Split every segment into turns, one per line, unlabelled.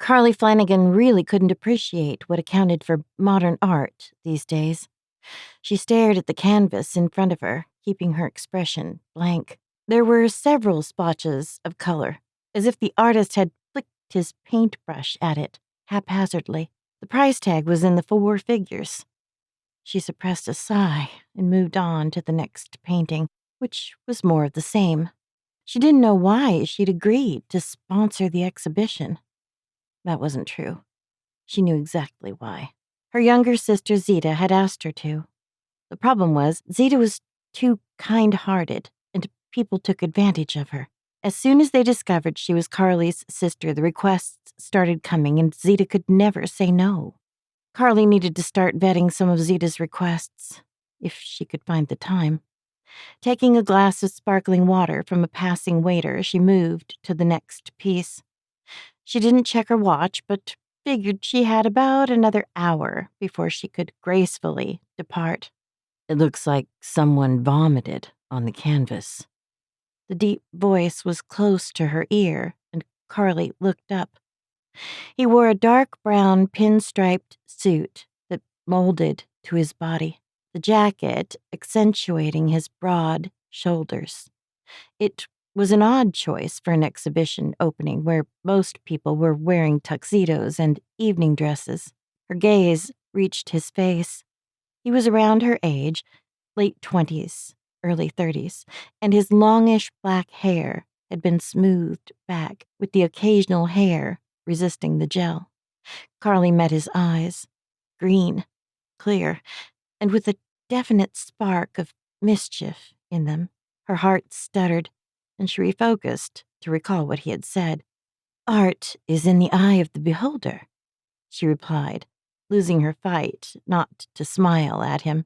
Carly Flanagan really couldn't appreciate what accounted for modern art these days. She stared at the canvas in front of her, keeping her expression blank. There were several splotches of color, as if the artist had flicked his paintbrush at it haphazardly. The price tag was in the 4 figures. She suppressed a sigh and moved on to the next painting, which was more of the same. She didn't know why she'd agreed to sponsor the exhibition. That wasn't true. She knew exactly why. Her younger sister Zita had asked her to. The problem was, Zita was too kind-hearted, and people took advantage of her. As soon as they discovered she was Carly's sister, the requests started coming, and Zita could never say no. Carly needed to start vetting some of Zita's requests, if she could find the time. Taking a glass of sparkling water from a passing waiter, she moved to the next piece. She didn't check her watch, but figured she had about another hour before she could gracefully depart. It looks like someone vomited on the canvas. The deep voice was close to her ear, and Carly looked up. He wore a dark brown pinstriped suit that molded to his body, the jacket accentuating his broad shoulders. It was an odd choice for an exhibition opening where most people were wearing tuxedos and evening dresses. Her gaze reached his face. He was around her age, late 20s, early 30s, and his longish black hair had been smoothed back, with the occasional hair resisting the gel. Carly met his eyes, green, clear, and with a definite spark of mischief in them. Her heart stuttered, and she refocused to recall what he had said. "Art is in the eye of the beholder," she replied, losing her fight not to smile at him.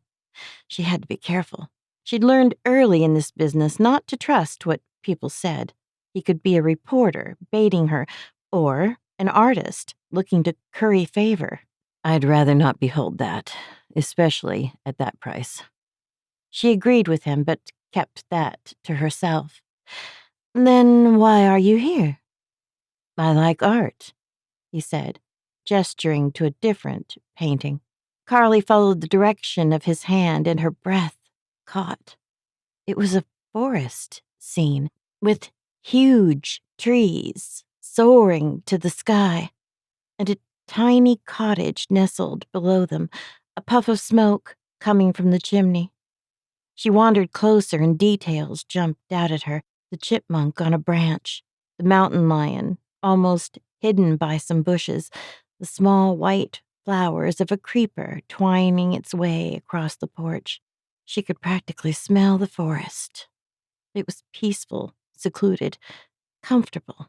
She had to be careful. She'd learned early in this business not to trust what people said. He could be a reporter baiting her, or an artist looking to curry favor. "I'd rather not behold that, especially at that price." She agreed with him, but kept that to herself. "Then why are you here?" "I like art," he said, gesturing to a different painting. Carly followed the direction of his hand, and her breath caught. It was a forest scene, with huge trees soaring to the sky, and a tiny cottage nestled below them, a puff of smoke coming from the chimney. She wandered closer, and details jumped out at her: the chipmunk on a branch, the mountain lion almost hidden by some bushes, the small white flowers of a creeper twining its way across the porch. She could practically smell the forest. It was peaceful, secluded, comfortable.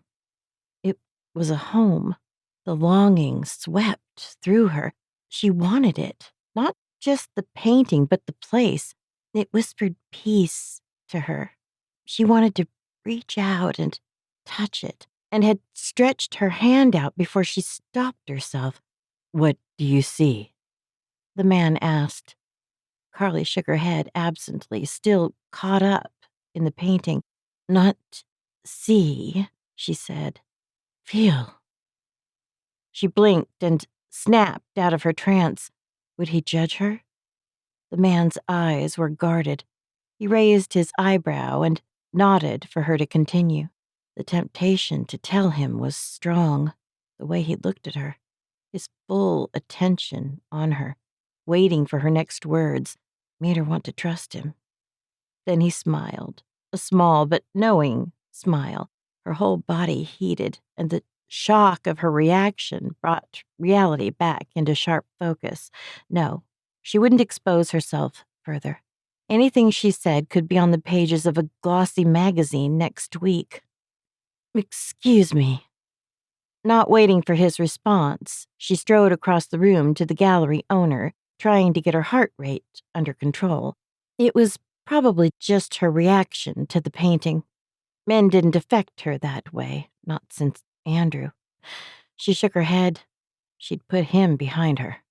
It was a home. The longing swept through her. She wanted it, not just the painting, but the place. It whispered peace to her. She wanted to reach out and touch it, and had stretched her hand out before she stopped herself. "What do you see?" the man asked. Carly shook her head absently, still caught up in the painting. "Not see," she said. "Feel." She blinked and snapped out of her trance. Would he judge her? The man's eyes were guarded. He raised his eyebrow and nodded for her to continue. The temptation to tell him was strong, the way he looked at her, his full attention on her, waiting for her next words, made her want to trust him. Then he smiled, a small but knowing smile. Her whole body heated, and the shock of her reaction brought reality back into sharp focus. No, she wouldn't expose herself further. Anything she said could be on the pages of a glossy magazine next week. "Excuse me." Not waiting for his response, she strode across the room to the gallery owner, trying to get her heart rate under control. It was probably just her reaction to the painting. Men didn't affect her that way, not since Andrew. She shook her head. She'd put him behind her.